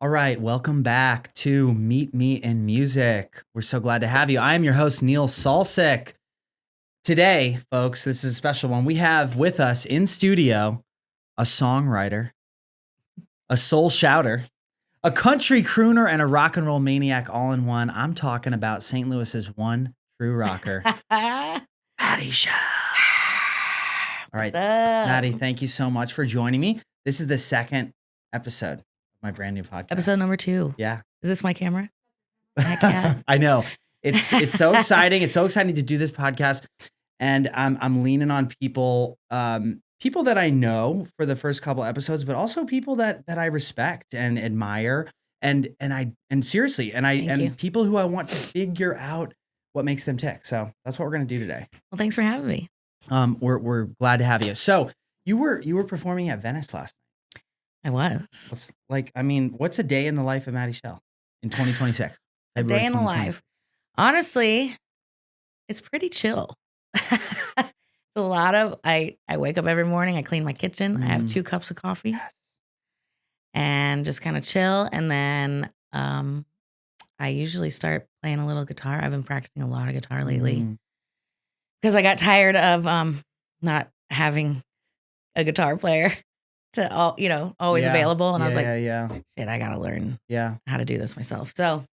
All right, welcome back to Meet Me in Music. We're so glad to have you. I am your host, Neil Salsich. Today, folks, this is a special one. We have with us in studio a songwriter, a soul shouter, a country crooner, and a rock and roll maniac all in one. I'm talking about St. Louis's one true rocker, Mattie Schell. All right, Mattie, thank you so much for joining me. This is the second episode of my brand new podcast. Episode number 2. Yeah. Is this my camera? I know. It's so exciting. It's so exciting to do this podcast. And I'm leaning on people that I know for the first couple episodes, but also people that I respect and admire and seriously, and people who I want to figure out what makes them tick. So that's what we're going to do today. Well, thanks for having me. We're glad to have you. So you were performing at Venice last night. I was. What's a day in the life of Mattie Schell in 2026? A day in the life. Honestly, it's pretty chill. It's a lot of, I wake up every morning, I clean my kitchen, I have 2 cups of coffee and just kind of chill. And then I usually start playing a little guitar. I've been practicing a lot of guitar lately because I got tired of not having a guitar player to always available. And I was like, shit, I gotta learn how to do this myself. So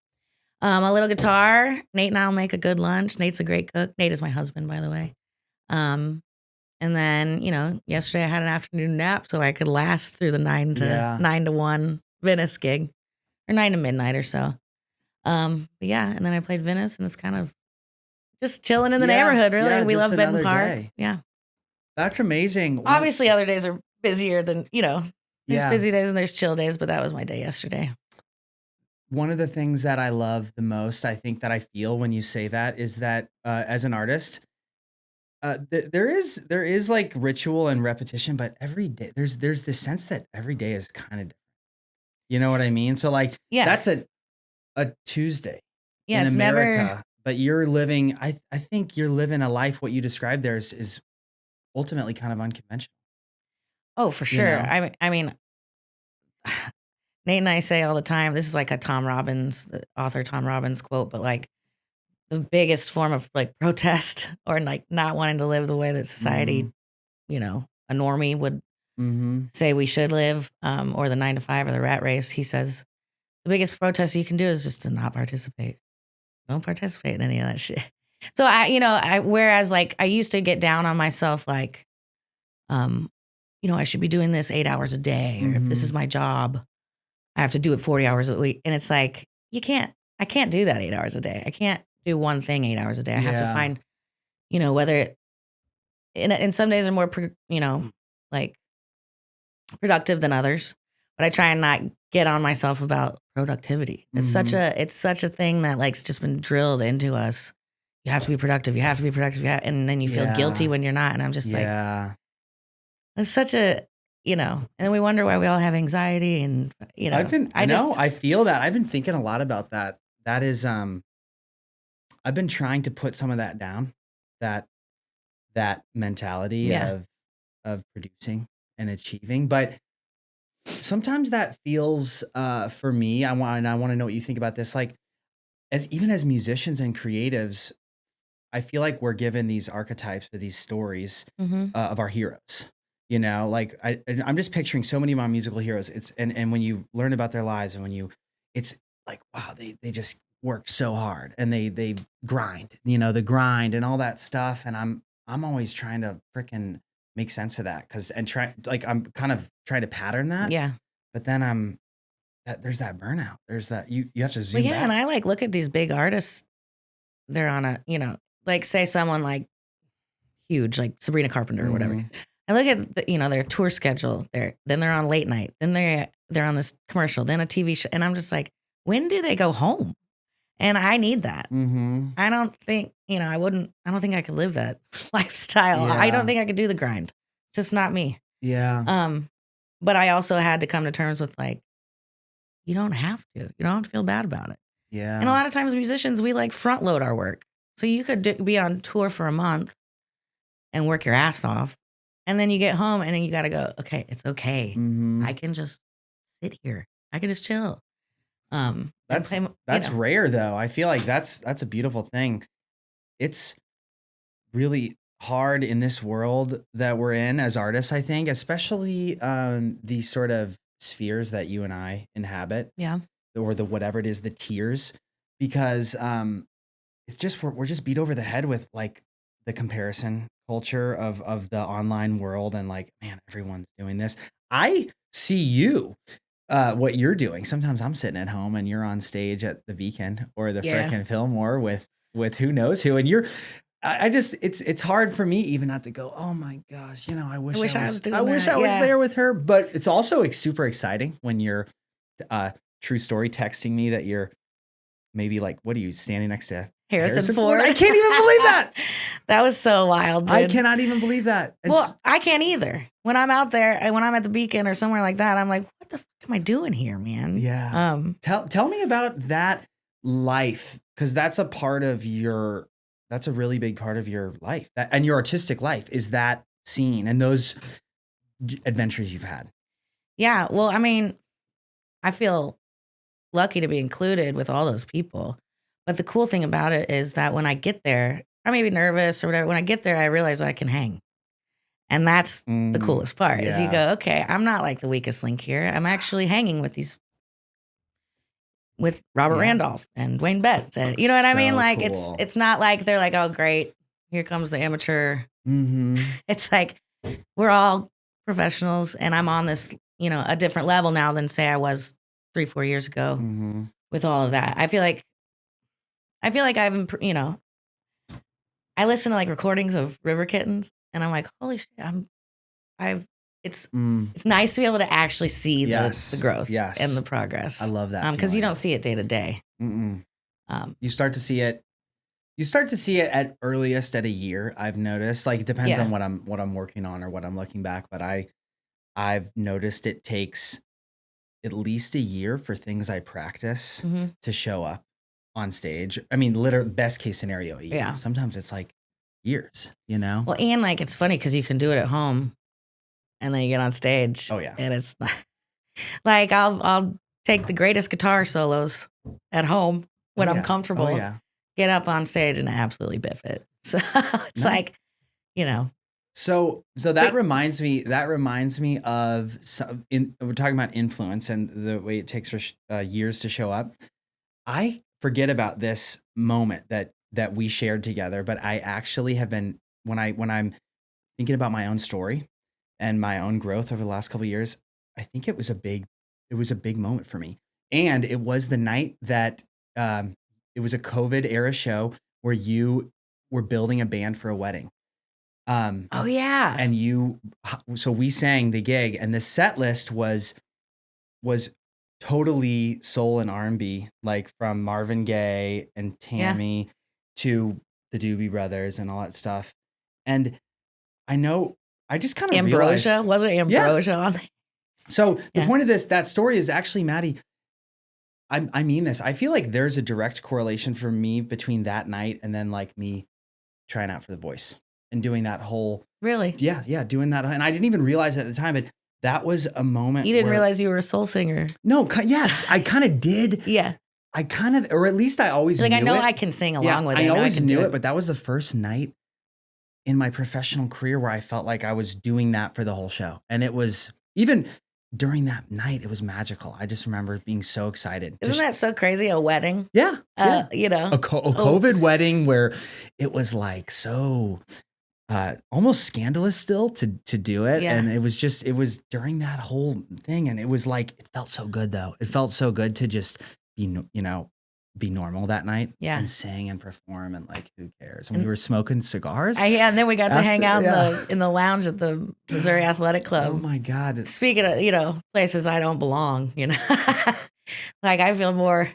a little guitar. Nate and I'll make a good lunch. Nate's a great cook. Nate is my husband, by the way. And then, yesterday I had an afternoon nap so I could last through the 9 to 1 Venice gig, or 9 to midnight or so. And then I played Venice, and it's kind of just chilling in the neighborhood, really. We love Benton Park. Day. Yeah. That's amazing. Obviously, other days are busier than, there's busy days and there's chill days, but that was my day yesterday. One of the things that I love the most, I think that I feel when you say that, is that as an artist, there is like ritual and repetition, but every day there's this sense that every day is kind of different. You know what I mean? So that's a Tuesday in America, but you're living. I think you're living a life. What you described there is ultimately kind of unconventional. Oh, for sure. I mean, Nate and I say all the time, this is like a the author Tom Robbins quote, but like the biggest form of like protest or like not wanting to live the way that society, a normie would say we should live, or the 9 to 5 or the rat race. He says the biggest protest you can do is just to not participate. Don't participate in any of that shit. So whereas like I used to get down on myself, like, I should be doing this 8 hours a day, or if this is my job, I have to do it 40 hours a week. And it's like, I can't do that 8 hours a day. I can't do one thing 8 hours a day. I have to find, whether it, and some days are more, like productive than others, but I try and not get on myself about productivity. It's such a thing that like's just been drilled into us. You have to be productive. You have to be productive. And then you feel guilty when you're not. And I'm just like, it's such a, and then we wonder why we all have anxiety and, I feel that. I've been thinking a lot about that. That is, I've been trying to put some of that down, that mentality of producing and achieving. But sometimes that feels, for me, I want to know what you think about this. Like, as musicians and creatives, I feel like we're given these archetypes or these stories of our heroes. Like I'm just picturing so many of my musical heroes. It's and when you learn about their lives and it's like, wow, they just worked so hard and they grind, the grind and all that stuff. And I'm always trying to freaking make sense of that I'm kind of trying to pattern that. Yeah. But then there's that burnout. There's that you have to zoom back. And I like look at these big artists. They're on a, like say someone like huge, like Sabrina Carpenter or whatever. I look at their tour schedule. Then they're on late night. Then they're on this commercial. Then a TV show. And I'm just like, when do they go home? And I need that. I don't think I don't think I could live that lifestyle. Yeah. I don't think I could do the grind. It's just not me. Yeah. But I also had to come to terms with like, you don't have to. You don't have to feel bad about it. Yeah. And a lot of times musicians, we like front load our work. So you could be on tour for a month and work your ass off. And then you get home and then you got to go, okay, it's okay. I can just sit here. I can just chill. That's rare though. I feel like that's a beautiful thing. It's really hard in this world that we're in as artists, I think, especially these sort of spheres that you and I inhabit. Yeah. Or the whatever it is, the tiers, because it's just we're just beat over the head with like the comparison culture of the online world, and like, man, everyone's doing this. I see you, what you're doing. Sometimes I'm sitting at home and you're on stage at the Beacon or the frickin' Fillmore with who knows who, and you're. I just it's hard for me even not to go, oh my gosh, I wish I was there with her. But it's also super exciting when you're true story texting me that you're maybe like, what are you standing next to Harrison Ford? I can't even believe that. That was so wild, dude. I cannot even believe that. Well, I can't either. When I'm out there and when I'm at the Beacon or somewhere like that, I'm like, what the fuck am I doing here, man? Yeah. Tell me about that life, because that's a really big part of your life and your artistic life is that scene and those adventures you've had. Yeah. Well, I mean, I feel lucky to be included with all those people. But the cool thing about it is that when I get there, I may be nervous or whatever. When I get there, I realize I can hang. And that's the coolest part is you go, okay, I'm not like the weakest link here. I'm actually hanging with Robert Randolph and Dwayne Betts. And you know what I mean? Like cool. It's not like they're like, oh great, here comes the amateur. Mm-hmm. It's like, we're all professionals and I'm on this, a different level now than say I was 3-4 years ago with all of that. I feel like I've, I listen to like recordings of River Kittens and I'm like, holy shit, it's nice to be able to actually see the growth and the progress. I love that. Because you don't see it day to day. You start to see it. You start to see it at earliest at a year. I've noticed. Like it depends on what I'm working on or what I'm looking back. But I've noticed it takes at least a year for things I practice to show up on stage. I mean, literally best case scenario, a year. Yeah. Sometimes it's like years. Well, and like it's funny because you can do it at home. And then you get on stage. Oh yeah. And it's like I'll take the greatest guitar solos at home when I'm comfortable. Oh, yeah. Get up on stage and absolutely biff it. So it's like, So that reminds me of we're talking about influence and the way it takes for years to show up. I forget about this moment that we shared together, but I actually have been when I'm thinking about my own story and my own growth over the last couple of years, I think it was a big moment for me. And it was the night that it was a COVID era show where you were building a band for a wedding. Oh yeah. And so we sang the gig and the set list was totally soul and R&B, like from Marvin Gaye and Tammy to the Doobie Brothers and all that stuff. And I know I just kind of Ambrosia. realized, wasn't Ambrosia on there? So the point of that story is actually, Mattie, I mean this. I feel like there's a direct correlation for me between that night and then like me trying out for The Voice and doing that whole. Really? Yeah, doing that. And I didn't even realize it at the time, but that was a moment. You didn't realize you were a soul singer. No, I kind of did. Yeah. I kind of, or at least I always knew it. I know I can sing along with it. I always knew it, but that was the first night in my professional career where I felt like I was doing that for the whole show. And it was, even during that night, it was magical. I just remember being so excited. Isn't that so crazy? A wedding? Yeah. A COVID wedding where it was like so almost scandalous still to do it. Yeah. And it was during that whole thing. And it was like, it felt so good though. It felt so good to just be normal that night and sing and perform and like, who cares? And we were smoking cigars. And then we got to hang out in the lounge at the Missouri Athletic Club. Oh my God. Speaking of, places I don't belong, like I feel more,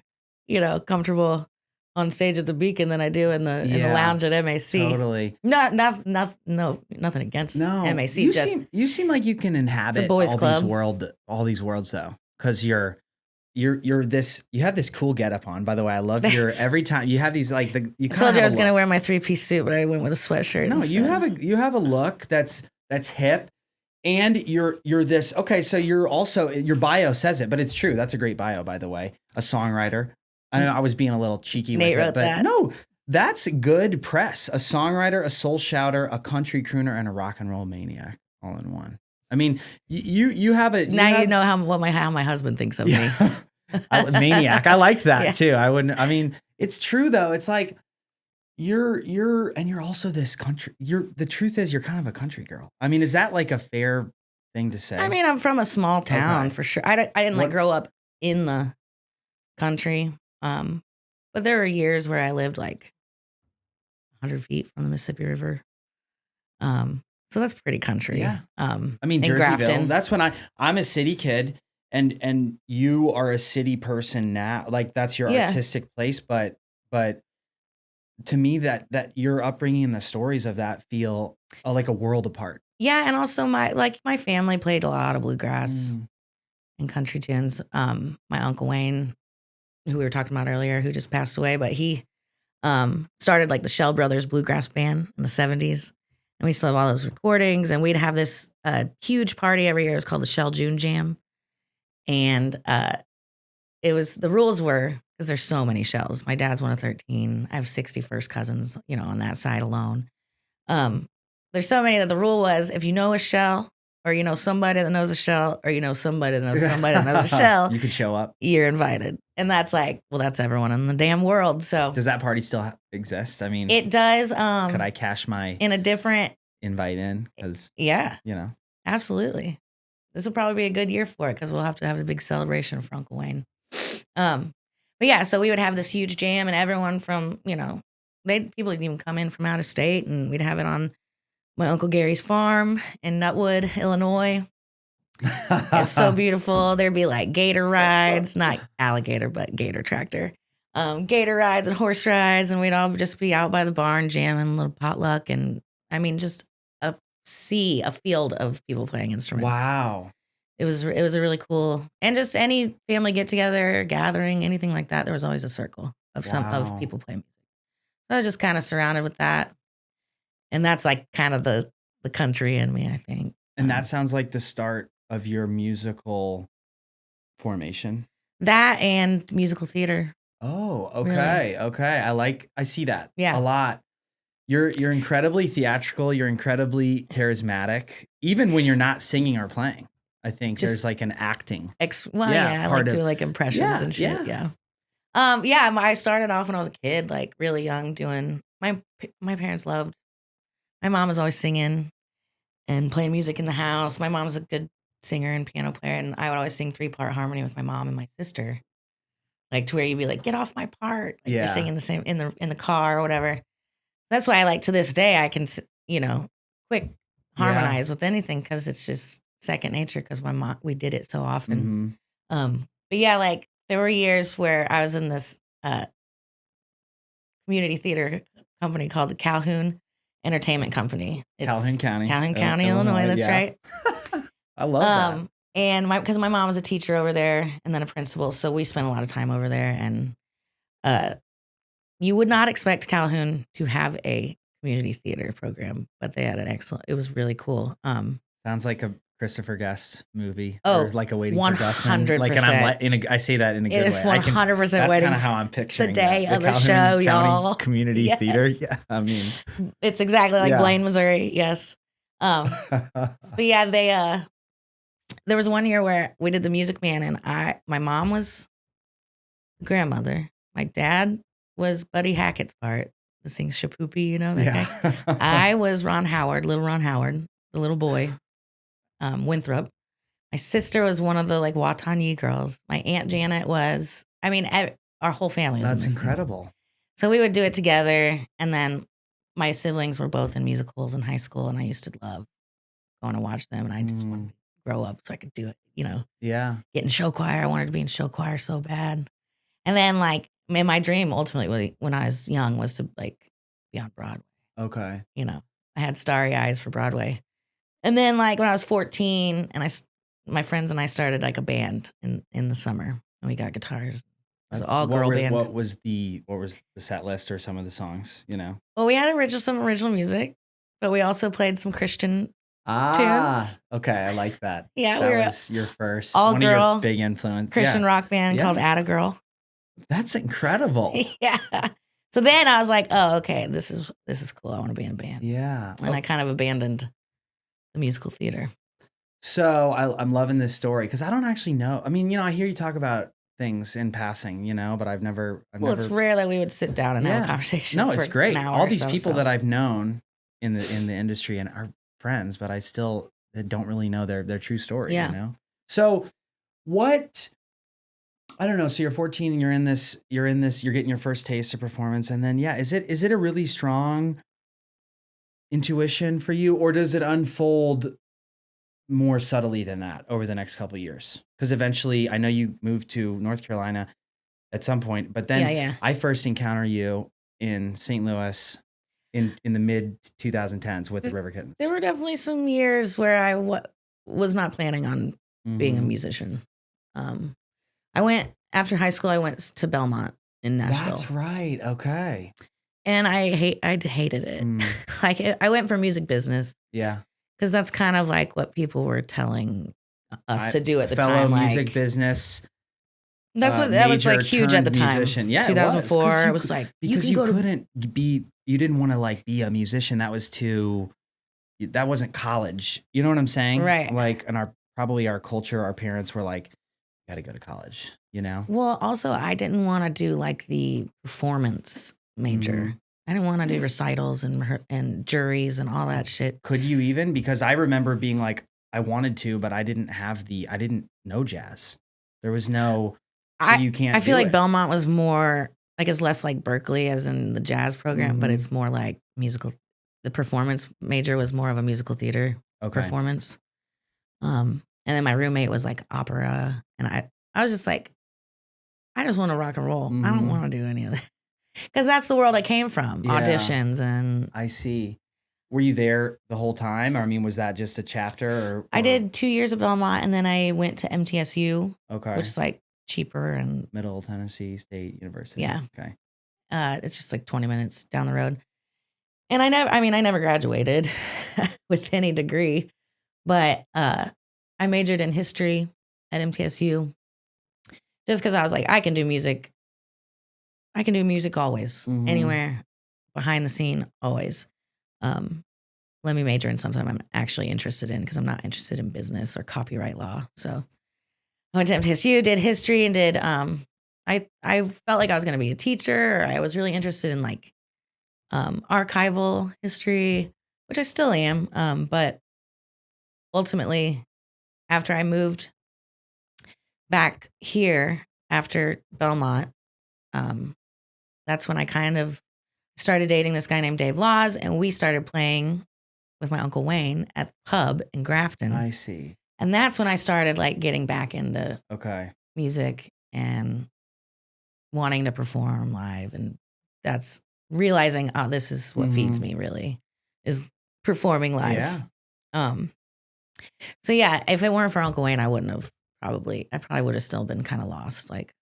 comfortable on stage at the Beacon than I do in the lounge at MAC. Totally. Nothing against MAC. You seem like you can inhabit all these worlds though. 'Cause you're this, you have this cool getup on, by the way. I love every time you have these, like I told you I was going to wear my 3-piece suit, but I went with a sweatshirt. No, you have a look that's hip And you're this, okay, so you're also, your bio says it, but it's true. That's a great bio, by the way. A songwriter. I know I was being a little cheeky Nate with it, wrote but that. no, that's good press. A songwriter, a soul shouter, a country crooner, and a rock and roll maniac all in one. I mean, you have a Now you know how my husband thinks of me. Maniac. I liked that Yeah. too. I mean, it's true though. It's like you're also this country. The truth is you're kind of a country girl. I mean, is that like a fair thing to say? I mean, I'm from a small town for sure. I didn't like What- grow up in the country. But there were years where I lived like 100 feet from the Mississippi River. So that's pretty country. Yeah. I mean, in Jerseyville. Grafton. That's when I'm a city kid, and you are a city person now. Like that's your artistic place, but to me, that your upbringing and the stories of that feel like a world apart. Yeah, and also my family played a lot of bluegrass and country tunes. My Uncle Wayne, who we were talking about earlier, who just passed away, but he started like the Schell Brothers Bluegrass Band in the 70s. And we still have all those recordings, and we'd have this huge party every year. It was called the Schell June Jam. And the rules were, because there's so many Shells. My dad's one of 13. I have 60 first cousins, on that side alone. There's so many that the rule was, if you know a Schell, or you know somebody that knows a Schell, or you know somebody that knows somebody that knows a Schell, you could show up. You're invited. And that's like, well, that's everyone in the damn world. So does that party still exist? I mean, it does. Could I cash my in a different invite in? Because absolutely. This will probably be a good year for it because we'll have to have a big celebration for Uncle Wayne. But yeah, so we would have this huge jam, and everyone from people would even come in from out of state, and we'd have it on my Uncle Gary's farm in Nutwood, Illinois. It's so beautiful. There'd be like gator rides, not alligator, but gator tractor. Gator rides and horse rides, and we'd all just be out by the barn jamming, a little potluck, and I mean, just a field of people playing instruments. Wow. It was a really cool, and just any family get together, gathering, anything like that. There was always a circle of of people playing music. So I was just kind of surrounded with that, and that's like kind of the country in me, I think. And that sounds like the start of your musical formation. That and musical theater. Oh, okay. Really? Okay. I see that a lot. You're incredibly theatrical. You're incredibly charismatic, even when you're not singing or playing. I think there's like an acting. I like to like impressions and shit. Yeah. I started off when I was a kid, like really young, doing my parents loved. My mom was always singing and playing music in the house. My mom's a good singer and piano player, and I would always sing 3-part harmony with my mom and my sister, like to where you'd be like, "Get off my part!" Like you're singing the same in the car or whatever. That's why I like to this day I can quick harmonize with anything because it's just second nature because my mom we did it so often. But yeah, like there were years where I was in this community theater company called the Calhoun Entertainment Company. It's Calhoun County, Illinois. That's right. I love that. And because my mom was a teacher over there and then a principal, so we spent a lot of time over there. And you would not expect Calhoun to have a community theater program, but they had an excellent. It was really cool. Sounds like a Christopher Guest movie. Oh, or like a Waiting 100%. for Guffman. Like, and I say that in a good way. It is 100% That's kind of how I'm picturing the day that. of the show, y'all. Community theater. Yeah, I mean, it's exactly like Blaine, Missouri. Yes. But yeah, they there was one year where we did the Music Man, and my mom was the grandmother. My dad was Buddy Hackett's part, the sings Shapoopy, that guy. I was Ron Howard, little Ron Howard, the little boy, Winthrop. My sister was one of the like Watanye girls. My Aunt Janet was, our whole family was. That's incredible. So we would do it together, and then my siblings were both in musicals in high school, and I used to love going to watch them, and I just wanted to grow up so I could do it, Yeah. Get in show choir. I wanted to be in show choir so bad. And then like my dream ultimately when I was young was to like be on Broadway. Okay. I had starry eyes for Broadway. And then like when I was 14 and my friends and I started like a band in the summer and we got guitars. It was an all girl band. What was the set list or some of the songs, Well, we had some original music, but we also played some Christian Ah, tunes. okay. I like that. Yeah, we That were was your first, all one of your girl big influence. Christian Yeah. rock band called Yeah. Atta Girl. That's incredible. Yeah. So then I was like, oh, okay, this is cool. I want to be in a band. Yeah. And I kind of abandoned the musical theater. So I'm loving this story because I don't actually know. I mean, I hear you talk about things in passing, but I've never. It's rare that we would sit down and have a conversation. No, for it's great. an hour All or these so, people that I've known in the industry and are friends, but I still don't really know their true story. Yeah. So what? I don't know. So you're 14 and you're getting your first taste of performance, and then is it a really strong intuition for you, or does it unfold more subtly than that over the next couple of years? Because eventually, I know you moved to North Carolina at some point, but then I first encounter you in St. Louis in the mid 2010s with the River Kittens. There were definitely some years where I was not planning on being a musician. I went after high school. I went to Belmont in Nashville. That's right. Okay. And I hated it. Like I went for music business. Yeah. Because that's kind of like what people were telling us to do at the fellow time. Music business. That's what that was like huge at the time. Musician. Yeah, 2004. It was like because you couldn't be. You didn't want to like be a musician. That was that wasn't college. You know what I'm saying? Right. Like, and our culture, our parents were like, you got to go to college. Well, also I didn't want to do like the performance major. I didn't want to do recitals and juries and all that shit. Could you even? Because I remember being like, I wanted to, but I didn't know jazz. There was no, so you can't. I feel like Belmont was more like, it's less like Berkeley as in the jazz program, but it's more like musical. The performance major was more of a musical theater performance. And then my roommate was like opera. And I was just like, I just want to rock and roll. I don't want to do any of that. Because that's the world I came from, auditions and... I see. Were you there the whole time? Or, I mean, was that just a chapter? Or? I did 2 years of Belmont, and then I went to MTSU, which is like cheaper and... Middle Tennessee State University. Yeah. Okay. It's just like 20 minutes down the road. And I never graduated with any degree, but I majored in history at MTSU just because I was like, I can do music always, anywhere, behind the scene, always. Let me major in something I'm actually interested in because I'm not interested in business or copyright law. So I went to MTSU, did history, and did I felt like I was going to be a teacher. Or I was really interested in like archival history, which I still am. But ultimately, after I moved back here after Belmont, that's when I kind of started dating this guy named Dave Laws, and we started playing with my Uncle Wayne at the pub in Grafton. I see. And that's when I started like getting back into music and wanting to perform live. And that's realizing, oh, this is what feeds me really, is performing live. Yeah. So yeah, if it weren't for Uncle Wayne, I probably would have still been kind of lost, like,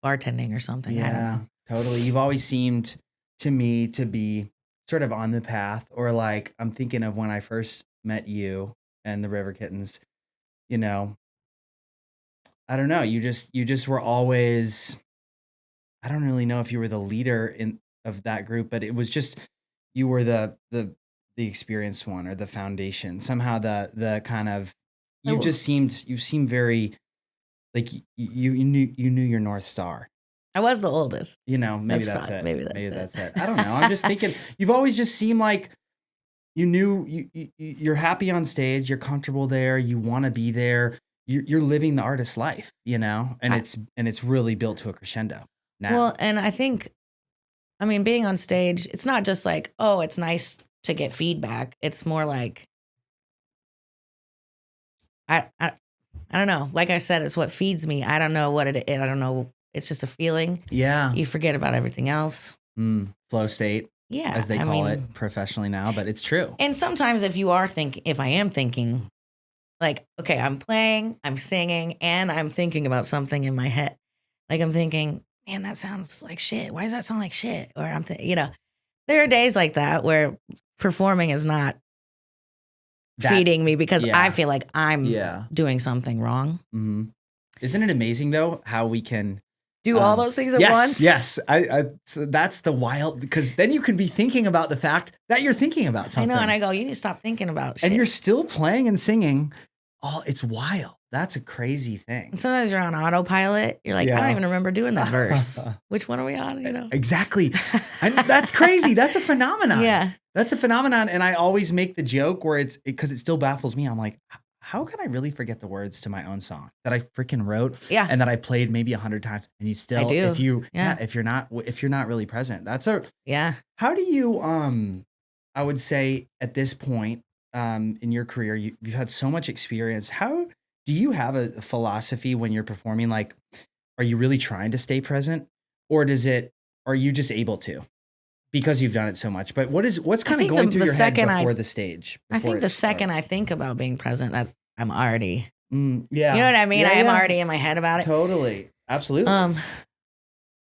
bartending or something. Yeah, totally. You've always seemed to me to be sort of on the path, or like, I'm thinking of when I first met you and the River Kittens, I don't know. You just were always, I don't really know if you were the leader of that group, but it was just, you were the experienced one, or the foundation. Somehow the kind of, you seemed very, like you knew your North Star. I was the oldest. Maybe that's it. Maybe that's it. I don't know. I'm just thinking, you've always just seemed like you knew you're happy on stage, you're comfortable there, you want to be there, you're living the artist's life, and it's really built to a crescendo now. Well, and I think, being on stage, it's not just like, oh, it's nice to get feedback. It's more like, I don't know. Like I said, it's what feeds me. I don't know what it is. I don't know. It's just a feeling. Yeah. You forget about everything else. Flow state. Yeah. As they call it professionally now, but it's true. And sometimes if I am thinking, like, okay, I'm playing, I'm singing, and I'm thinking about something in my head. Like I'm thinking, man, that sounds like shit. Why does that sound like shit? Or there are days like that where performing is not feeding me because I feel like I'm doing something wrong. Mm-hmm. Isn't it amazing though how we can do all those things at once? Yes. So that's the wild, because then you can be thinking about the fact that you're thinking about something. I know, and I go, you need to stop thinking about shit. And you're still playing and singing. Oh, it's wild. That's a crazy thing. And sometimes you're on autopilot. You're like, I don't even remember doing that verse. Which one are we on? You know? Exactly. And that's crazy. That's a phenomenon. Yeah. That's a phenomenon. And I always make the joke where because it still baffles me. I'm like, how can I really forget the words to my own song that I freaking wrote and that I played maybe 100 times, and you still, I do. if you're not really present, how do you, I would say at this point, in your career, you've had so much experience. How do you have a philosophy when you're performing? Like, are you really trying to stay present, or are you just able to? Because you've done it so much, but what's kind of going through your head before the stage? I think the second I think about being present, that I'm already, you know what I mean? I am already in my head about it. Totally. Absolutely.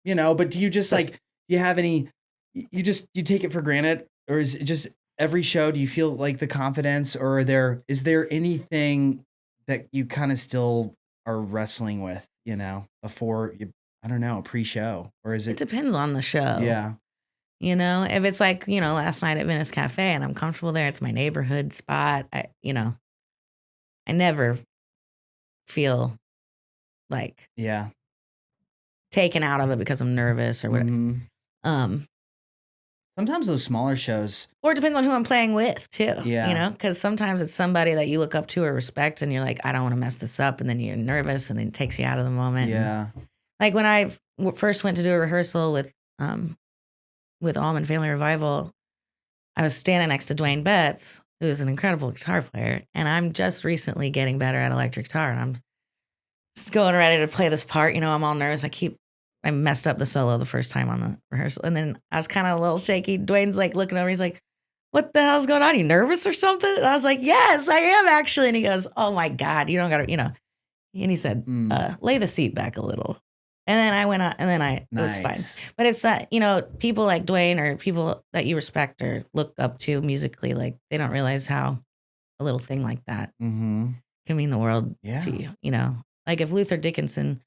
But do you just do you have any, you take it for granted, or is it just every show? Do you feel like the confidence, or is there anything that you kind of still are wrestling with, before I don't know, pre-show, or is it? It depends on the show. Yeah. If it's like, last night at Venice Cafe and I'm comfortable there, it's my neighborhood spot. I never feel like taken out of it because I'm nervous or whatever. Mm-hmm. Sometimes those smaller shows, or it depends on who I'm playing with too. Yeah. Because sometimes it's somebody that you look up to or respect, and you're like, I don't want to mess this up, and then you're nervous, and then it takes you out of the moment. Yeah. And, like when I first went to do a rehearsal with Allman Family Revival, I was standing next to Dwayne Betts, who is an incredible guitar player, and I'm just recently getting better at electric guitar, and I'm just going ready to play this part. I'm all nervous. I messed up the solo the first time on the rehearsal, and then I was kind of a little shaky. Dwayne's like looking over, he's like, what the hell's going on? You nervous or something? And I was like, yes, I am actually. And he goes, oh my God, you don't got to, And he said, lay the seat back a little. And then I went on, and then it was fine. But it's people like Dwayne or people that you respect or look up to musically, like they don't realize how a little thing like that can mean the world to you. Like if Luther Dickinson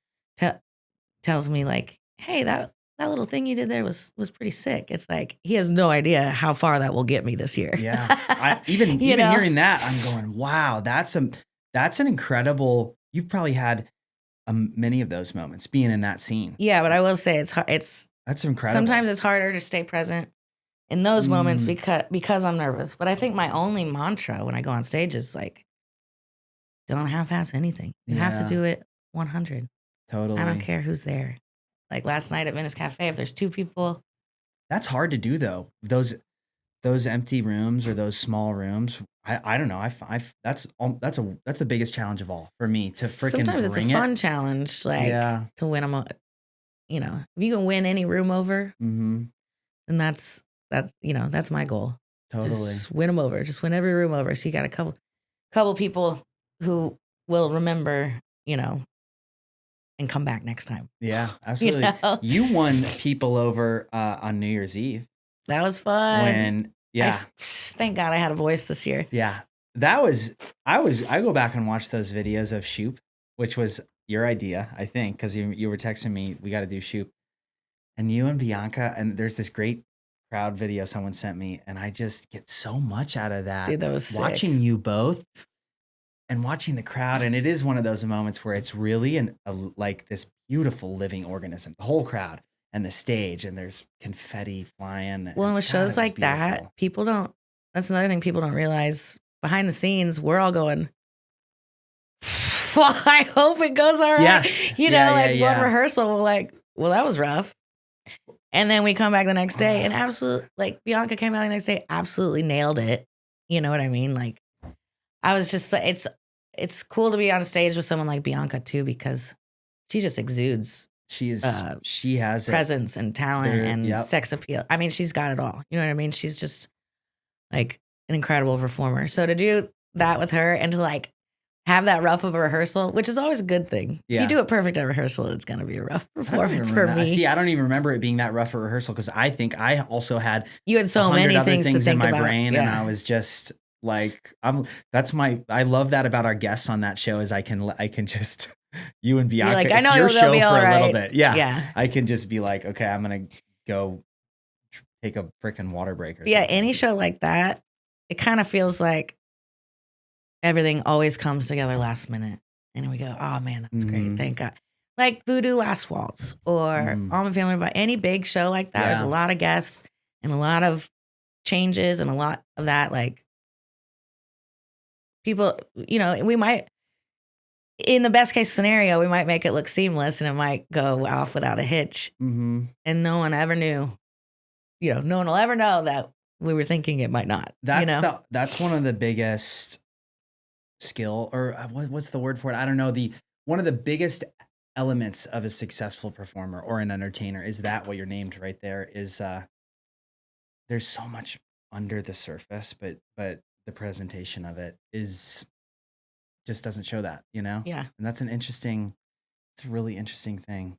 tells me like, hey, that little thing you did there was pretty sick. It's like, he has no idea how far that will get me this year. Yeah. Even hearing that, I'm going, wow, that's an incredible, you've probably had many of those moments being in that scene. Yeah, but I will say that's incredible. Sometimes it's harder to stay present in those moments because I'm nervous. But I think my only mantra when I go on stage is like, don't half-ass anything. You have to do it 100. Totally. I don't care who's there. Like last night at Venice Cafe, if there's 2 people. That's hard to do though. Those empty rooms or those small rooms. I don't know. That's the biggest challenge of all for me to freaking bring it. Sometimes it's a fun challenge, like to win them. If you can win any room over, then that's my goal. Totally. Just win them over. Just win every room over. So you got a couple people who will remember, and come back next time. Yeah, absolutely. You won people over on New Year's Eve. That was fun. Thank God I had a voice this year. Yeah. I go back and watch those videos of Shoop, which was your idea, I think, because you were texting me, we got to do Shoop. And you and Bianca, and there's this great crowd video someone sent me, and I just get so much out of that. Dude, that was sick. Watching you both and watching the crowd, and it is one of those moments where it's really like this beautiful living organism, the whole crowd. And the stage, and there's confetti flying. Well, and with shows like that, that's another thing people don't realize. Behind the scenes, we're all going, well, I hope it goes all right. Yes. One rehearsal, we're like, well, that was rough. And then we come back the next day, and Bianca came out the next day, absolutely nailed it. You know what I mean? Like, I was just, it's cool to be on stage with someone like Bianca, too, because she just exudes. She has presence and talent and sex appeal. I mean, she's got it all. You know what I mean? She's just like an incredible performer. So to do that with her and to like have that rough of a rehearsal, which is always a good thing. Yeah. You do it perfect at rehearsal, it's going to be a rough performance for me. See, I don't even remember it being that rough a rehearsal because I think I also had so many things to think in my about. brain, and I was just Like I love that about our guests on that show is I can just, you and You're like, Bianca, I it's know your they'll show be all for a little right. bit. Yeah. Yeah. I can just be like, okay, I'm going to go take a freaking water break or Yeah. something. Any show like that, it kind of feels like everything always comes together last minute. And we go, oh man, that was great. Thank God. Like Voodoo Last Waltz or Allman Family Values, any big show like that, there's a lot of guests and a lot of changes and a lot of that. Like people, we might, in the best case scenario, we might make it look seamless and it might go off without a hitch. And no one ever knew, no one will ever know that we were thinking it might not. That's one of the biggest skill, or what's the word for it? I don't know. One of the biggest elements of a successful performer or an entertainer is that what you're named right there is, there's so much under the surface, but the presentation of it just doesn't show that, Yeah. And it's a really interesting thing.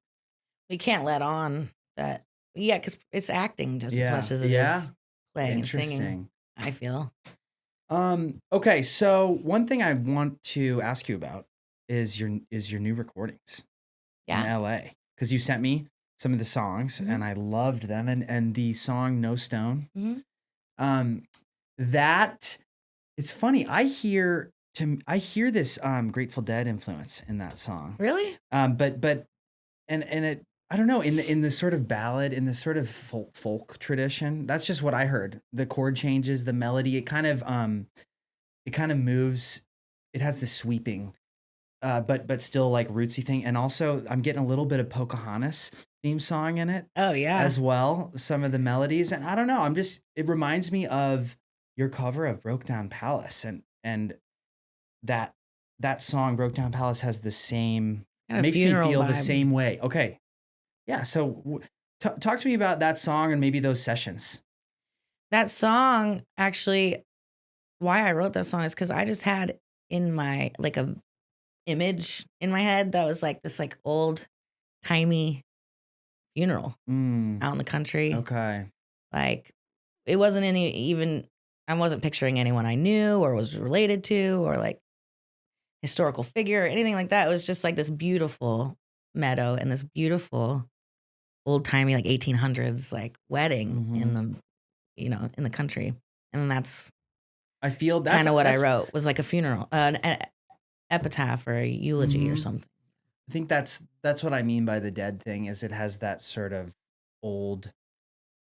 We can't let on that. Yeah. Cause it's acting just as much as it is playing and singing, I feel. Okay. So one thing I want to ask you about is your new recordings in LA. Cause you sent me some of the songs and I loved them. And the song No Stone, that it's funny. I hear this Grateful Dead influence in that song. Really? But it, I don't know, in the sort of ballad, in the sort of folk tradition. That's just what I heard. The chord changes, the melody, it kind of moves. It has this sweeping, but still like rootsy thing. And also I'm getting a little bit of Pocahontas theme song in it. Oh yeah. As well. Some of the melodies. And I don't know, it reminds me of your cover of Broke Down Palace and that song Broke Down Palace has the same, makes me feel the same way. Okay. Yeah. So talk to me about that song and maybe those sessions. That song, actually, why I wrote that song is because I just had in my, like a image in my head that was like this like old timey funeral out in the country. Okay. Like it wasn't I wasn't picturing anyone I knew or was related to or like historical figure or anything like that. It was just like this beautiful meadow and this beautiful old timey like 1800s like wedding in the country. And that's I feel kind of what I wrote was like a funeral, an epitaph or a eulogy or something. I think that's what I mean by the Dead thing is it has that sort of old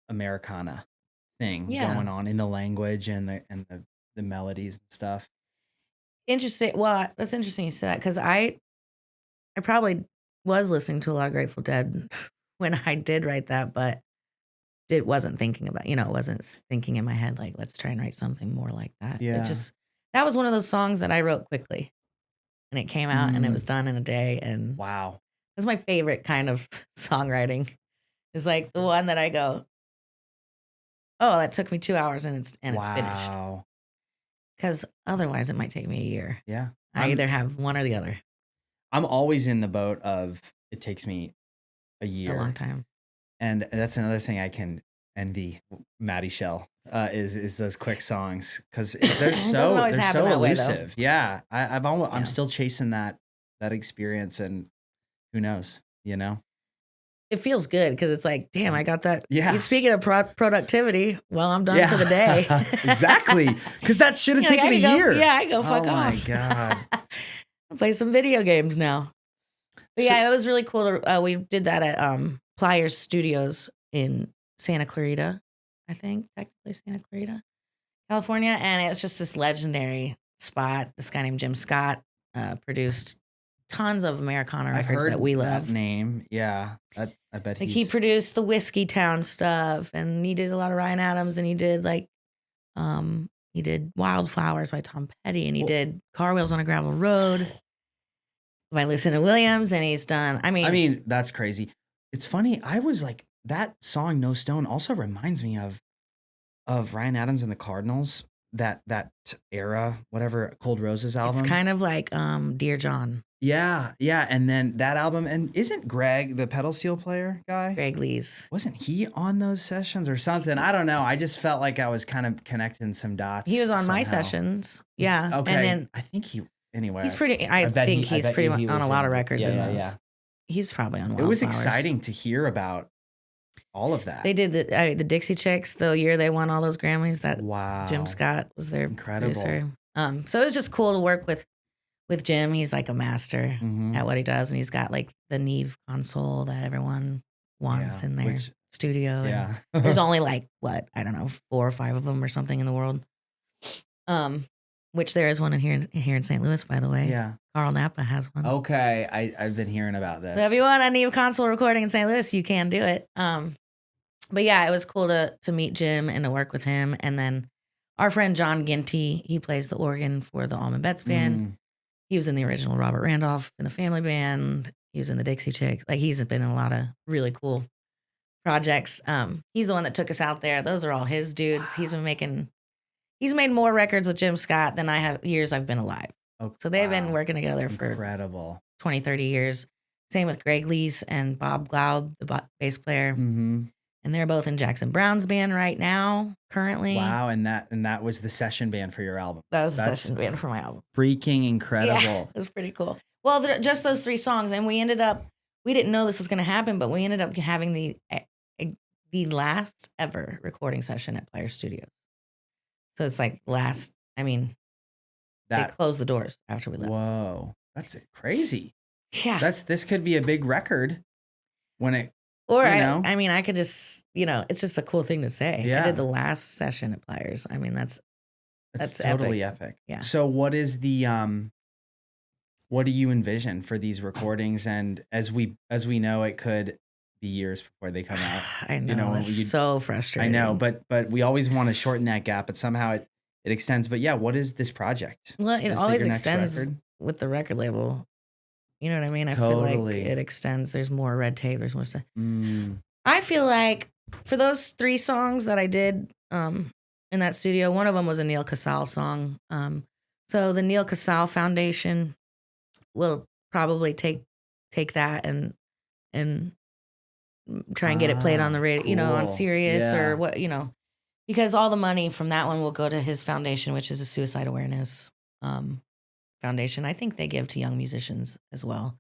Americana thing going on in the language and the melodies and stuff. Interesting. Well, that's interesting you said that because I probably was listening to a lot of Grateful Dead when I did write that, but it wasn't thinking about, it wasn't thinking in my head, like, let's try and write something more like that. Yeah. That was one of those songs that I wrote quickly and it came out and it was done in a day. And wow. That's my favorite kind of songwriting. It's like the one that I go, oh, that took me 2 hours and it's finished. Because otherwise it might take me a year. Yeah. I either have one or the other. I'm always in the boat of it takes me a year. A long time. And that's another thing I can envy Mattie Schell is those quick songs because they're so elusive. Yeah, I'm still chasing that experience, and who knows, It feels good because it's like, damn, I got that. Yeah. Speaking of productivity, well, I'm done for the day. Exactly, because that should have taken a year. I go fuck off. Oh my god. I'll play some video games now. But yeah, it was really cool. We did that at Pliers Studios in Santa Clarita, I think, technically Santa Clarita, California. And it was just this legendary spot. This guy named Jim Scott produced tons of Americana records that we love. That name, yeah. I bet he produced the Whiskey Town stuff, and he did a lot of Ryan Adams, and he did he did Wildflowers by Tom Petty, and he did Car Wheels on a Gravel Road by Lucinda Williams, and he's done. I mean, that's crazy. It's funny. I was like, that song No Stone also reminds me of Ryan Adams and the Cardinals that era, whatever Cold Roses It's album. kind of like Dear John, Yeah, yeah, and then that album, and isn't Greg the pedal steel player guy? Greg Lee's. Wasn't he on those sessions or something? I don't know. I just felt like I was kind of connecting some dots. He was on my somehow. sessions. Yeah. Okay. And then I think anyway. he's pretty, I bet think he- I he's bet pretty you he much on a was lot of in- records yeah, in yeah, those. yeah. He's probably on It was Wildflowers. exciting to hear about all of that. They did the Dixie Chicks the year they won all those Grammys. That Wow. Jim Scott was their Incredible. producer. So it was just cool to work with Jim. He's like a master Mhm. at what he does, and he's got like the Neve console that everyone wants Yeah, in their studio. Yeah. And there's only like what, I don't know, 4 or 5 of them or something in the world. Which there is one here in St. Louis, by the way. Yeah. Carl Napa has one. Okay. I've been hearing about this. So if you want a Neve console recording in St. Louis, you can do it. But yeah, it was cool to meet Jim and to work with him. And then our friend John Ginty, he plays the organ for the Allman Betts band. He was in the original Robert Randolph in the Family Band. He was in the Dixie Chicks. Like, he's been in a lot of really cool projects. He's the one that took us out there. Those are all his dudes. He's made more records with Jim Scott than I have years I've been alive. Oh, So they've been working together for incredible 20, 30 years. Same with Greg Lees and Bob Glaub, the bass player. Mm-hmm. And they're both in Jackson Brown's band right now, currently. Wow, and that was the session band for your album. That was the session band for my album. Freaking incredible. Yeah, it was pretty cool. Well, just those 3 songs, and we didn't know this was going to happen, but we ended up having the last ever recording session at Player Studios. So it's like they closed the doors after we left. Whoa, that's crazy. Yeah. This could be a big record when it. Or I could just, it's just a cool thing to say. Yeah. I did the last session at Pliers. I mean, that's totally epic. Yeah. So what is the what do you envision for these recordings? And as we know, it could be years before they come out. I know. It's so frustrating. I know, but we always want to shorten that gap, but somehow it extends. But yeah, what is this project? Well, it always extends with the record label. You know what I mean? I feel like it extends. There's more red tape. There's more stuff. I feel like for those 3 songs that I did in that studio, one of them was a Neil Casal song. So the Neil Casal Foundation will probably take that and try and get it played on the radio, cool. On Sirius or what, because all the money from that one will go to his foundation, which is a suicide awareness foundation. I think they give to young musicians as well.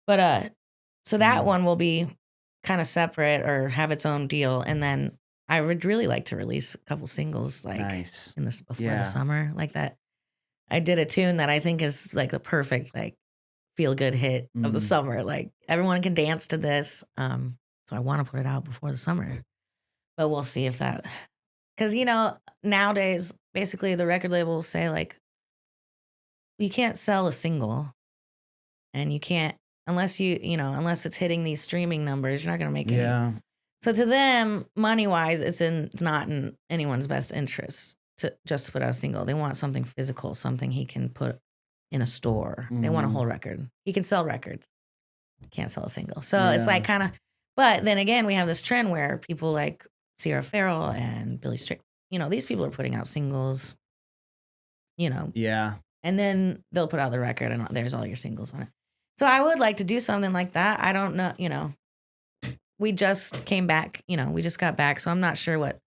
But so that one will be kind of separate or have its own deal. And then I would really like to release a couple singles before the summer like that. I did a tune that I think is like the perfect feel good hit of the summer. Like everyone can dance to this. So I want to put it out before the summer. But we'll see if that, because nowadays basically the record label will say you can't sell a single, and you can't unless unless it's hitting these streaming numbers, you're not going to make any. So to them, money wise, it's not in anyone's best interest to just put out a single. They want something physical, something he can put in a store. They want a whole record. He can sell records, can't sell a single. So it's like kind of. But then again, we have this trend where people like Sierra Farrell and Billy Strick, these people are putting out singles. Yeah. And then they'll put out the record and there's all your singles on it. So I would like to do something like that. I don't know, we just came back, we just got back. So I'm not sure what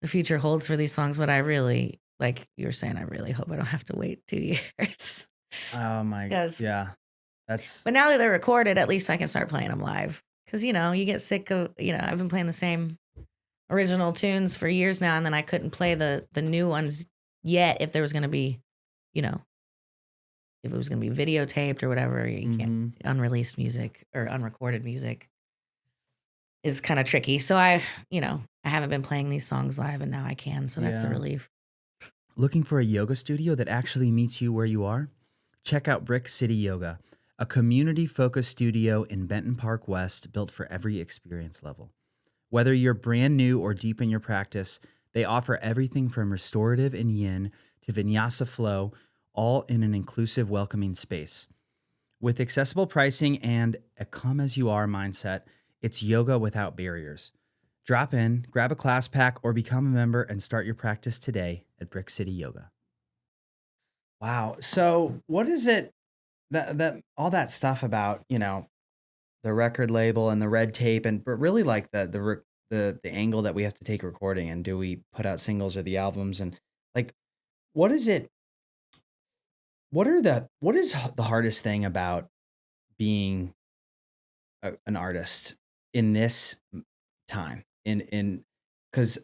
the future holds for these songs, but I really, like you were saying, I really hope I don't have to wait 2 years. Oh my God. Yeah. But now that they're recorded, at least I can start playing them live. Because, you get sick of, I've been playing the same original tunes for years now, and then I couldn't play the new ones yet if there was going to be, if it was going to be videotaped or whatever. You can't, unreleased music or unrecorded music is kind of tricky. So I haven't been playing these songs live, and now I can. So that's a relief. Looking for a yoga studio that actually meets you where you are? Check out Brick City Yoga, a community-focused studio in Benton Park West built for every experience level. Whether you're brand new or deep in your practice, they offer everything from restorative and yin to vinyasa flow, all in an inclusive, welcoming space. With accessible pricing and a come-as-you-are mindset, it's yoga without barriers. Drop in, grab a class pack, or become a member and start your practice today at Brick City Yoga. Wow. So what is it that all that stuff about, the record label and the red tape but really like the angle that we have to take recording, and do we put out singles or the albums, and like what is it what is the hardest thing about being an artist in this time, in because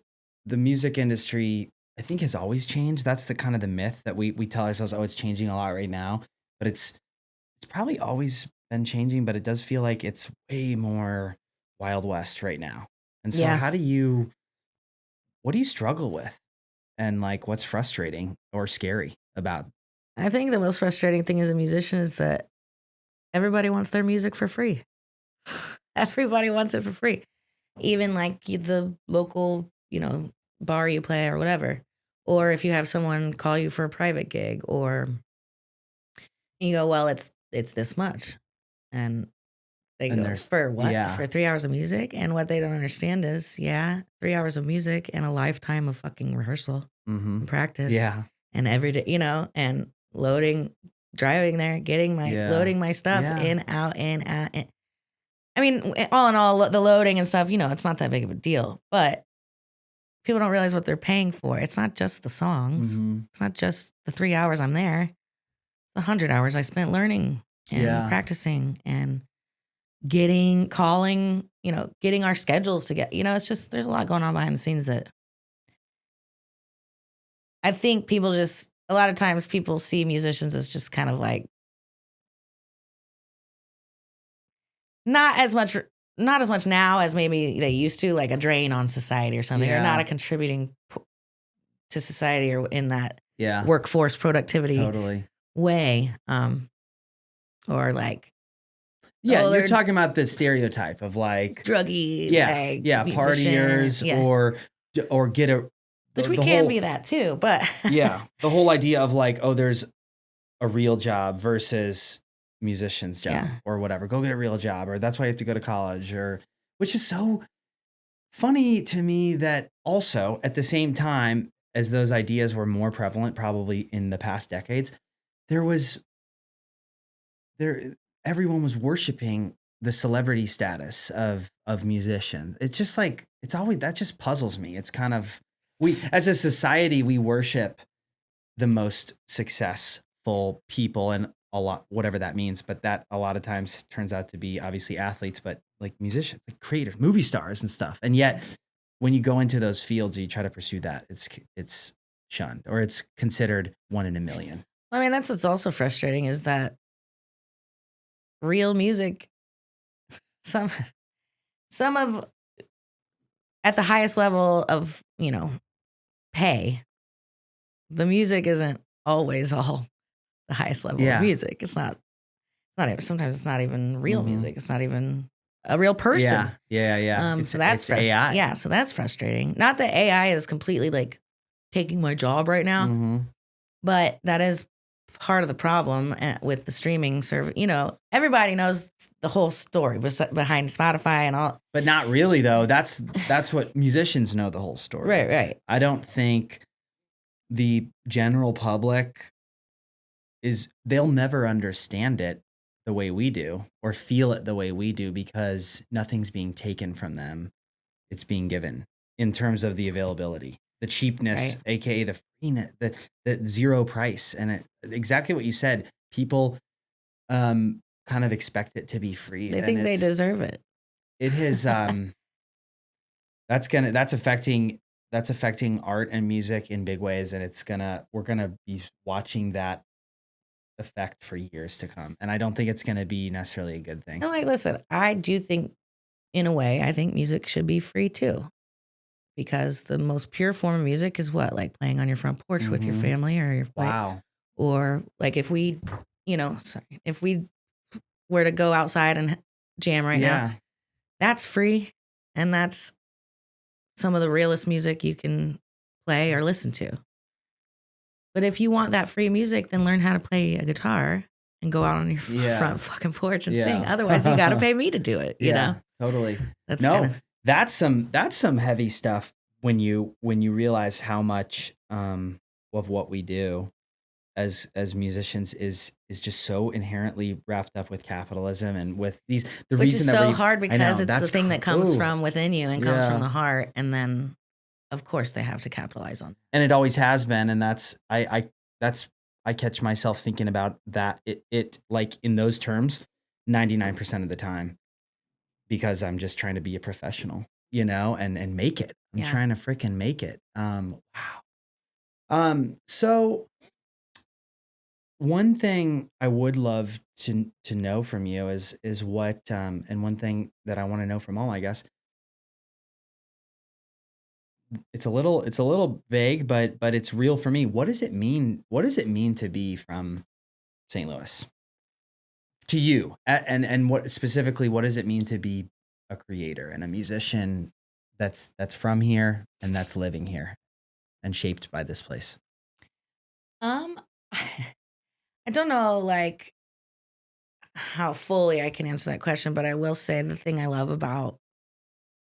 the music industry, I think, has always changed. That's the kind of the myth that we tell ourselves, oh, it's changing a lot right now, but it's probably always been changing, but it does feel like it's way more Wild West right now. And so Yeah. what do you struggle with? And like, what's frustrating or scary about? I think the most frustrating thing as a musician is that everybody wants their music for free. Everybody wants it for free. Even like the local, bar you play or whatever. Or if you have someone call you for a private gig, or you go, well, it's this much. And they And go, for what? yeah. For 3 hours of music? And what they don't understand is, 3 hours of music and a lifetime of fucking rehearsal and practice. Yeah. And every day, and driving there, loading my stuff in, out, in, out. In. I mean, all in all, the loading and stuff, it's not that big of a deal. But people don't realize what they're paying for. It's not just the songs. It's not just the 3 hours I'm there. It's 100 hours I spent learning and practicing and getting our schedules to get, it's just, there's a lot going on behind the scenes that I think a lot of times people see musicians as just kind of like, not as much now as maybe they used to, like a drain on society or something, or not a contributing to society or in that workforce productivity way. Or like, you're talking about the stereotype of like druggy, partiers, or get a, which we can be that too, but the whole idea of like, oh, there's a real job versus musician's job or whatever. Go get a real job, or that's why you have to go to college, which is so funny to me that also at the same time as those ideas were more prevalent, probably in the past decades, everyone was worshiping the celebrity status of musicians. It's just like, it's always, that just puzzles me. It's kind of, as a society, we worship the most successful people, and a lot, whatever that means, but that a lot of times turns out to be obviously athletes, but like musicians, like creators, movie stars and stuff. And yet when you go into those fields, you try to pursue that, it's shunned, or it's considered one in a million. I mean, that's what's also frustrating, is that real music, some of, at the highest level of, pay, the music isn't always all the highest level of music. It's not sometimes it's not even real music. It's not even a real person. Yeah. So that's AI. Yeah, so that's frustrating. Not that AI is completely like taking my job right now, but that is part of the problem with the streaming service. Everybody knows the whole story behind Spotify and all. But not really, though. That's what musicians know, the whole story. Right. I don't think the general public they'll never understand it the way we do, or feel it the way we do, because nothing's being taken from them. It's being given in terms of the availability, the cheapness, aka the freeness, the zero price. And exactly what you said, people kind of expect it to be free. They think they deserve it. It is that's affecting art and music in big ways, and we're gonna be watching that effect for years to come. And I don't think it's gonna be necessarily a good thing. No, like, listen, I do think, in a way, I think music should be free too. Because the most pure form of music is what? Like playing on your front porch with your family, or or like if we were to go outside and jam right now, that's free, and that's some of the realest music you can play or listen to. But if you want that free music, then learn how to play a guitar and go out on your front fucking porch and sing. Otherwise, you got to pay me to do it. You know, totally. That's That's some heavy stuff when you realize how much of what we do as musicians is just so inherently wrapped up with capitalism and with the Which reason is that so we hard I know because it's the that's thing that comes ooh, from within you and comes from yeah. the heart, and then of course they have to capitalize on. And it always has been, and that's I catch myself thinking about that it like in those terms 99% of the time because I'm just trying to be a professional, and make it. I'm Yeah. trying to freaking make it. Wow. So one thing I would love to know from you is what and one thing that I want to know from all, I guess, it's a little vague, but it's real for me. What does it mean? What does it mean to be from St. Louis to you? And what specifically? What does it mean to be a creator and a musician that's from here and that's living here and shaped by this place? Um, I don't know like how fully I can answer that question, but I will say the thing I love about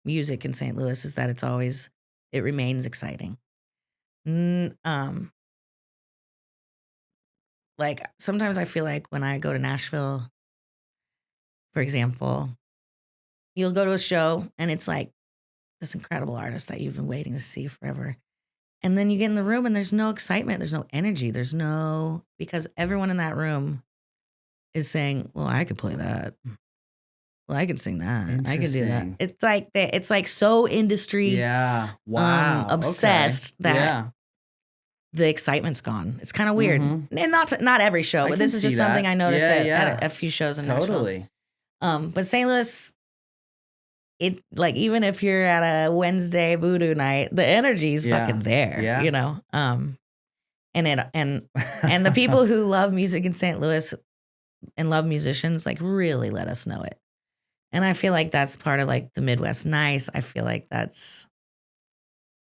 music in St. Louis is that it remains exciting. Mm, like sometimes I feel like when I go to Nashville, for example, you'll go to a show and it's like this incredible artist that you've been waiting to see forever. And then you get in the room and there's no excitement, there's no energy, because everyone in that room is saying, well, I could play that. Well, I could sing that. I could do that. Interesting. It's like so industry Yeah. Wow. obsessed Okay. that Yeah. the excitement's gone. It's kind of weird. Mhm. And not every show, I but can this is see just something that. I noticed Yeah, at a few shows in Nashville. totally. But St. Louis, it like even if you're at a Wednesday voodoo night, the energy's Yeah. fucking there, Yeah. And the people who love music in St. Louis and love musicians like really let us know it. And I feel like that's part of like the Midwest nice. I feel like that's,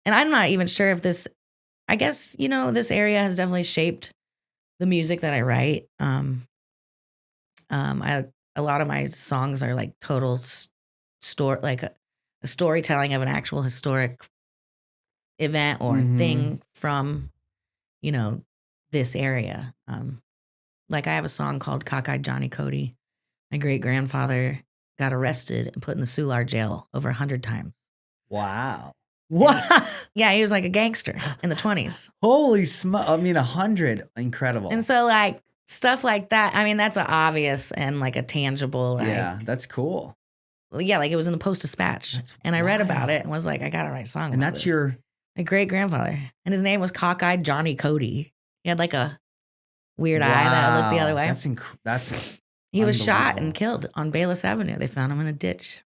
and I'm not even sure if I guess, this area has definitely shaped the music that I write. A lot of my songs are like total like a storytelling of an actual historic event or thing from, this area. Like I have a song called Cockeyed Johnny Cody. My great grandfather got arrested and put in the Soulard jail over 100 times. Wow. What? Yeah, he was like a gangster in the 20s. Holy smoke. I mean, 100. Incredible. And so like stuff like that, I mean, that's an obvious and like a tangible. Yeah, that's cool. Yeah, like it was in the Post-Dispatch. And I read about it and was like, I got to write a song about And that's this. My great grandfather. And his name was Cockeyed Johnny Cody. He had like a weird eye that looked the other way. He was shot and killed on Bayless Avenue. They found him in a ditch.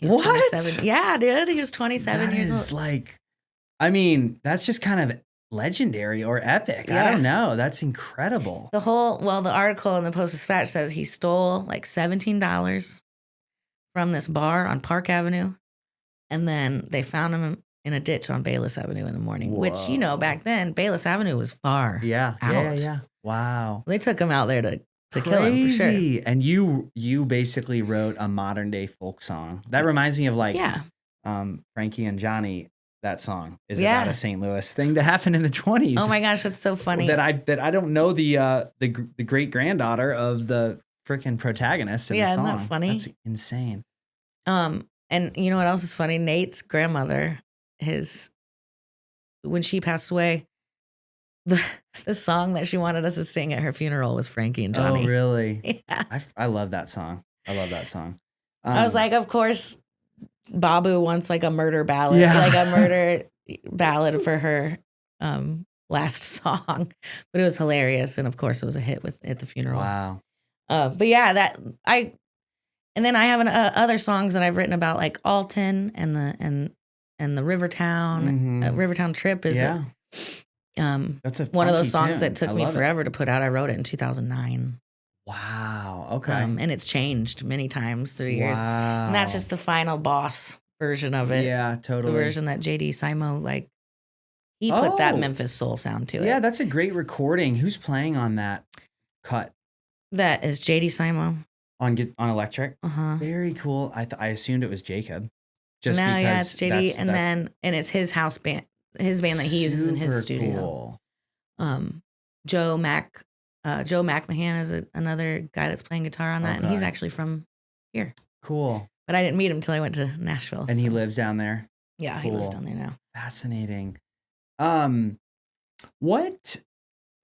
He was 27. Yeah, dude. He was 27 years old. That is like, I mean, that's just kind of legendary or epic. Yeah. I don't know. That's incredible. The article in the Post-Dispatch says he stole like $17 from this bar on Park Avenue. And then they found him in a ditch on Bayless Avenue in the morning, which, back then, Bayless Avenue was far out. Yeah. Wow. They took him out there to kill him, for sure. And you basically wrote a modern day folk song. That reminds me of like Frankie and Johnny. That song is about a St. Louis thing that happened in the 20s. Oh my gosh, that's so funny. That I don't know the great granddaughter of the freaking protagonist in the song. Isn't that funny? That's insane. And you know what else is funny? Nate's grandmother, when she passed away, the song that she wanted us to sing at her funeral was Frankie and Johnny. Oh, really? Yeah. I love that song. I was like, of course, Babu wants like a murder ballad, like a murder ballad for her last song. But it was hilarious. And of course, it was a hit at the funeral. Wow. But yeah, and then I have other songs that I've written about like Alton and the Rivertown. Rivertown Trip is that's one of those songs tune. that took me forever to put out. I wrote it in 2009. Wow. Okay. And it's changed many times through years. Wow. And that's just the final boss version of it. Yeah, totally. The version that JD Simo, he put that Memphis soul sound to it. Yeah, that's a great recording. Who's playing on that cut? That is JD Simo. On electric? Uh-huh. Very cool. I assumed it was Jacob. Just now, yeah, because it's JD, and it's his house band, his band that he uses in his studio. Cool. Joe McMahon is another guy that's playing guitar on that, and he's actually from here. Cool. But I didn't meet him until I went to Nashville. And he lives down there? Yeah, cool. He lives down there now. Fascinating.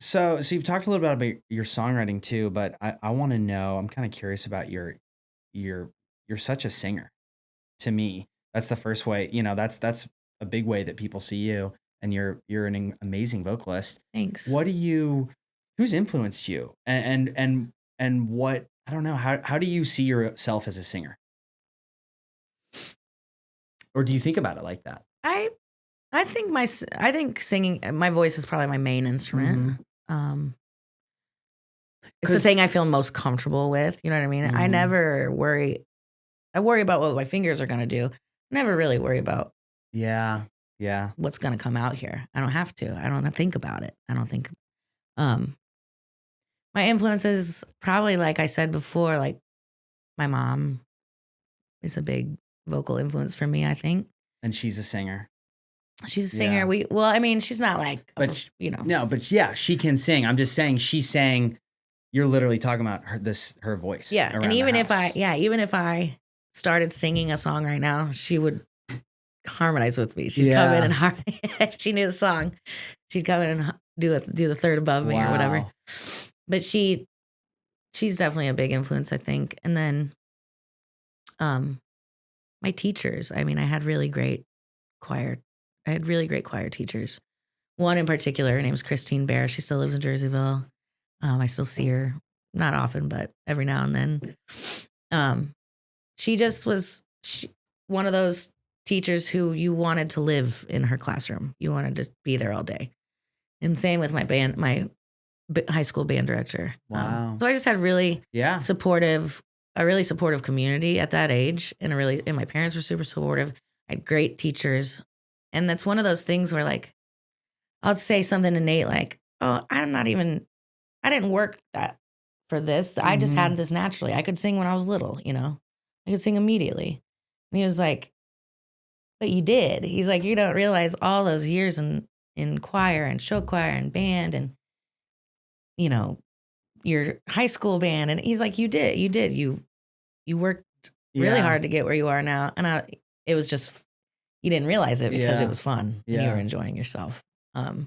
So you've talked a little bit about your songwriting too, but I want to know, I'm kind of curious about you're such a singer to me. That's the first way, that's a big way that people see you, and you're an amazing vocalist. Thanks. Who's influenced you, and what, I don't know, how do you see yourself as a singer? Or do you think about it like that? I think singing, my voice is probably my main instrument. It's the thing I feel most comfortable with. You know what I mean? I never worry. I worry about what my fingers are going to do. I never really worry about what's going to come out here. I don't have to. I don't think about it. I don't think. My influences, probably like I said before, like my mom is a big vocal influence for me, I think. And she's a singer. She's a singer. Yeah. She's not like, No, but yeah, she can sing. I'm just saying, she's saying, you're literally talking about her voice. Yeah. And even if I started singing a song right now, she would harmonize with me. She'd come in and if she knew the song, she'd come in and do the third above me or whatever. But she's definitely a big influence, I think. And then, my teachers. I mean, I had really great choir teachers. One in particular, her name was Christine Bear. She still lives in Jerseyville. I still see her, not often, but every now and then. She just was one of those teachers who you wanted to live in her classroom. You wanted to be there all day. And same with my high school band director. Wow. So I just had a really supportive community at that age, and my parents were super supportive. I had great teachers. And that's one of those things where, like, I'll say something to Nate like, oh, I didn't work for this. I just had this naturally. I could sing when I was little, I could sing immediately. And he was like, but you did. He's like, you don't realize all those years in choir and show choir and band and, your high school band. And he's like, you did. You worked really hard to get where you are now. And it was just, you didn't realize it because it was fun and you were enjoying yourself. So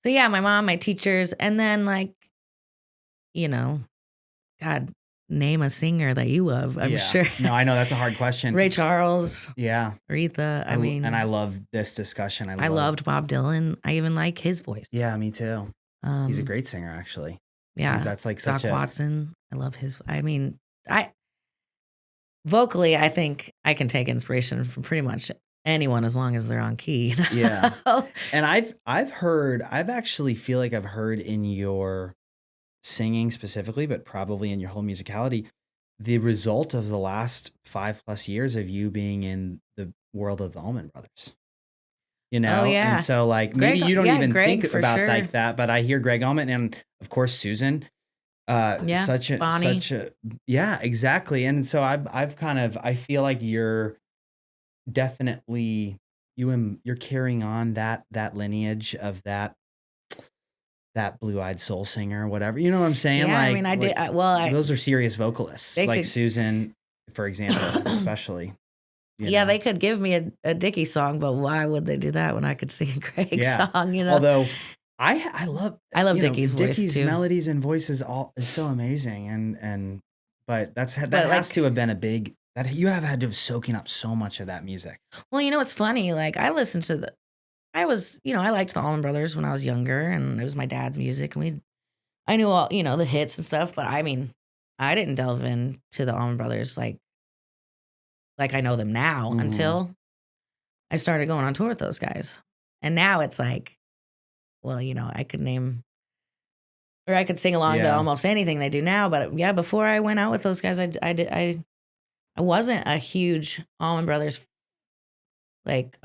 yeah, my mom, my teachers, and then like, God, name a singer that you love. I'm sure. No, I know that's a hard question. Ray Charles. Yeah. Aretha. And I love this discussion. I loved Bob Dylan. I even like his voice. Yeah, me too. He's a great singer, actually. Yeah. That's like Doc Watson. I love his. I mean, vocally, I think I can take inspiration from pretty much anyone as long as they're on key. Yeah. And I've actually feel like I've heard in your singing specifically, but probably in your whole musicality, the result of the last 5+ years of you being in the world of the Allman Brothers. Oh, yeah. And so like maybe you don't even think about like that, but I hear Greg Allman and of course Susan. Bonnie. Exactly. And so I feel like you're definitely you're carrying on that lineage of that blue-eyed soul singer or whatever. You know what I'm saying? Yeah, like, I mean, those are serious vocalists, like Susan, for example, especially. They could give me a Dickie song, but why would they do that when I could sing a Greg song? Although I love Dickie's voice Dickie's too. melodies and voices is so amazing, but that has to have been a big that you have had to have soaking up so much of that music. Well, it's funny. Like I listened to I liked the Allman Brothers when I was younger, and it was my dad's music, and I knew all the hits and stuff. But I mean, I didn't delve into the Allman Brothers like I know them now until I started going on tour with those guys. And now it's like, well, I could name or I could sing along to almost anything they do now. But yeah, before I went out with those guys, I wasn't a huge Allman Brothers like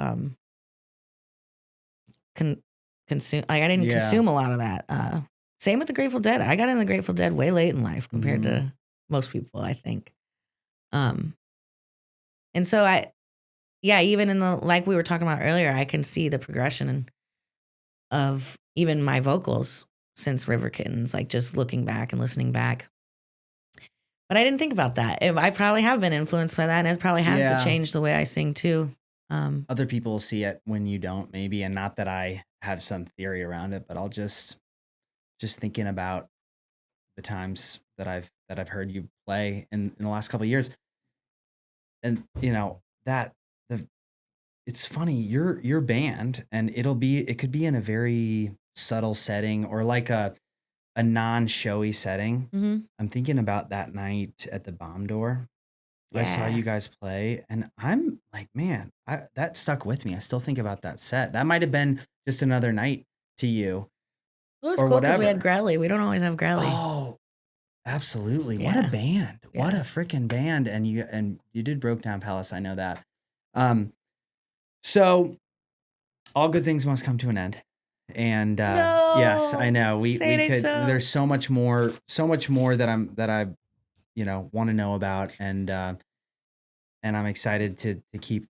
consume. Like I didn't consume a lot of that. Same with the Grateful Dead. I got into the Grateful Dead way late in life compared to most people, I think. And so yeah, even in the like we were talking about earlier, I can see the progression of even my vocals since River Kittens, like just looking back and listening back. But I didn't think about that. I probably have been influenced by that, and it probably has to change the way I sing too. Other people see it when you don't, maybe, and not that I have some theory around it, but I'll just thinking about the times that I've heard you play in the last couple of years, and that the it's funny, your band, and it could be in a very subtle setting or like a non-showy setting. Mm-hmm. I'm thinking about that night at the Bomb Door. I saw you guys play, and I'm like, man, that stuck with me. I still think about that set. That might have been just another night to you. Well, it was cool because we had Growly. We don't always have Growly. Oh, absolutely. Yeah. What a band. Yeah. What a freaking band. And you did Broke Down Palace. I know that. So all good things must come to an end. And no, yes, I know we could, there's so much more that I want to know about. And I'm excited to keep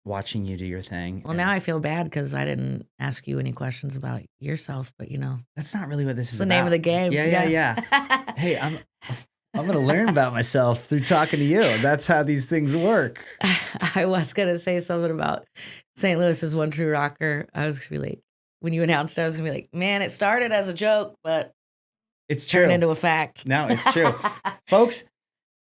watching you do your thing. Well, now I feel bad because I didn't ask you any questions about yourself, but that's not really what this is about. The name of the game. Yeah. Hey, I'm going to learn about myself through talking to you. That's how these things work. I was going to say something about St. Louis's One True Rocker. I was going to be like, when you announced it, I was going to be like, man, it started as a joke, but it's true. Turned into a fact. No, it's true. Folks,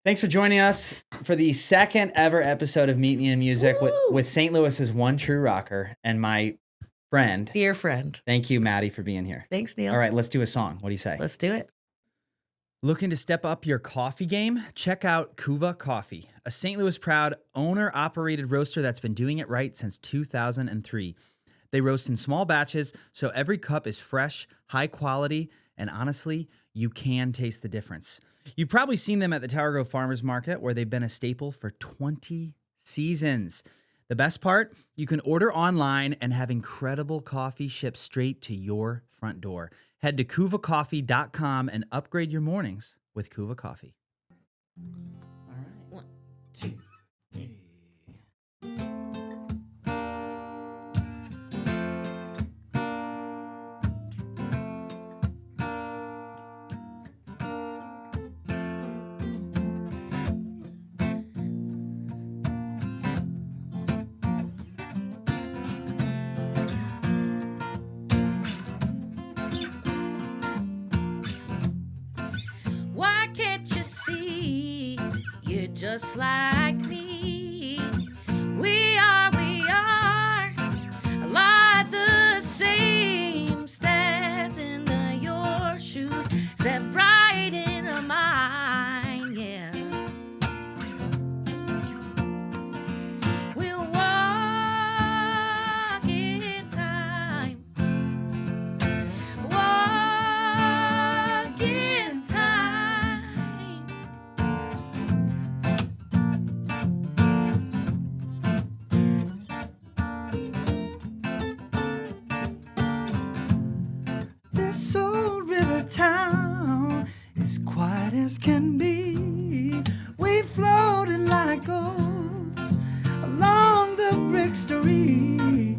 thanks for joining us for the second ever episode of Meet Me in Music with St. Louis's One True Rocker and my friend. Dear friend. Thank you, Mattie, for being here. Thanks, Neil. All right, let's do a song. What do you say? Let's do it. Looking to step up your coffee game? Check out Kuva Coffee, a St. Louis proud owner-operated roaster that's been doing it right since 2003. They roast in small batches, so every cup is fresh, high quality, and honestly, you can taste the difference. You've probably seen them at the Tower Grove Farmers Market, where they've been a staple for 20 seasons. The best part? You can order online and have incredible coffee shipped straight to your front door. Head to kuvacoffee.com and upgrade your mornings with Kuva Coffee. All right. 1, 2, 3. Just like me, we are a lot the same. Stepped into your shoes, stepped right into mine, yeah. We'll walk in time, walk in time. This old river town is quiet as can be. We floated like ghosts along the brick street.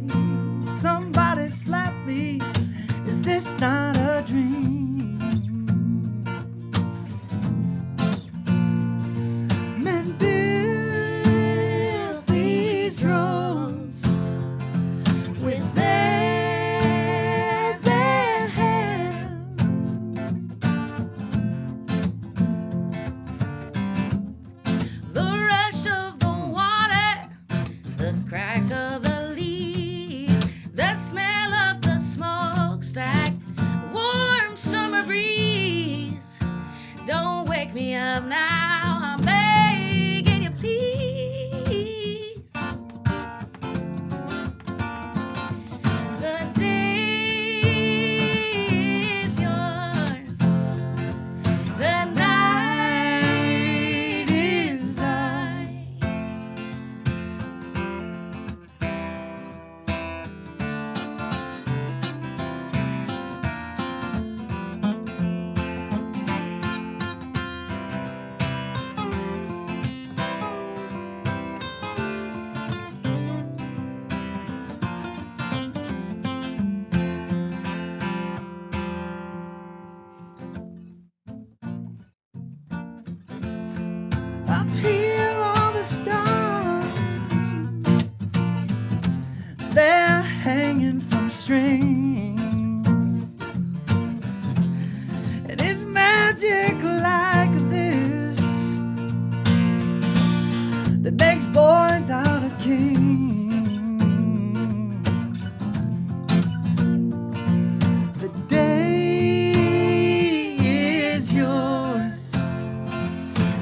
Somebody slapped me. Is this not a dream? Men build these roads with their bare hands. The rush of the water, the crack of the leaves, the smell of the smokestack, the warm summer breeze. Don't wake me up now, I'm begging you please. The day is yours, the night is mine. I peel all the stars, they're hanging from strings. And it's magic like this that makes boys out of kings. The day is yours,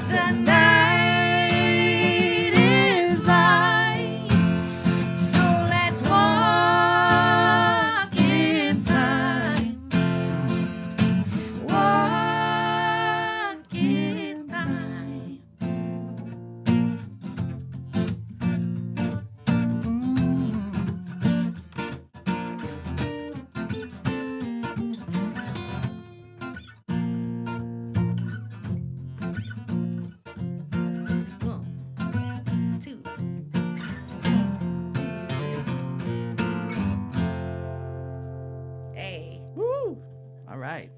the night is mine. So let's walk in time. Walk in time. One, two. Hey. Woo! All right.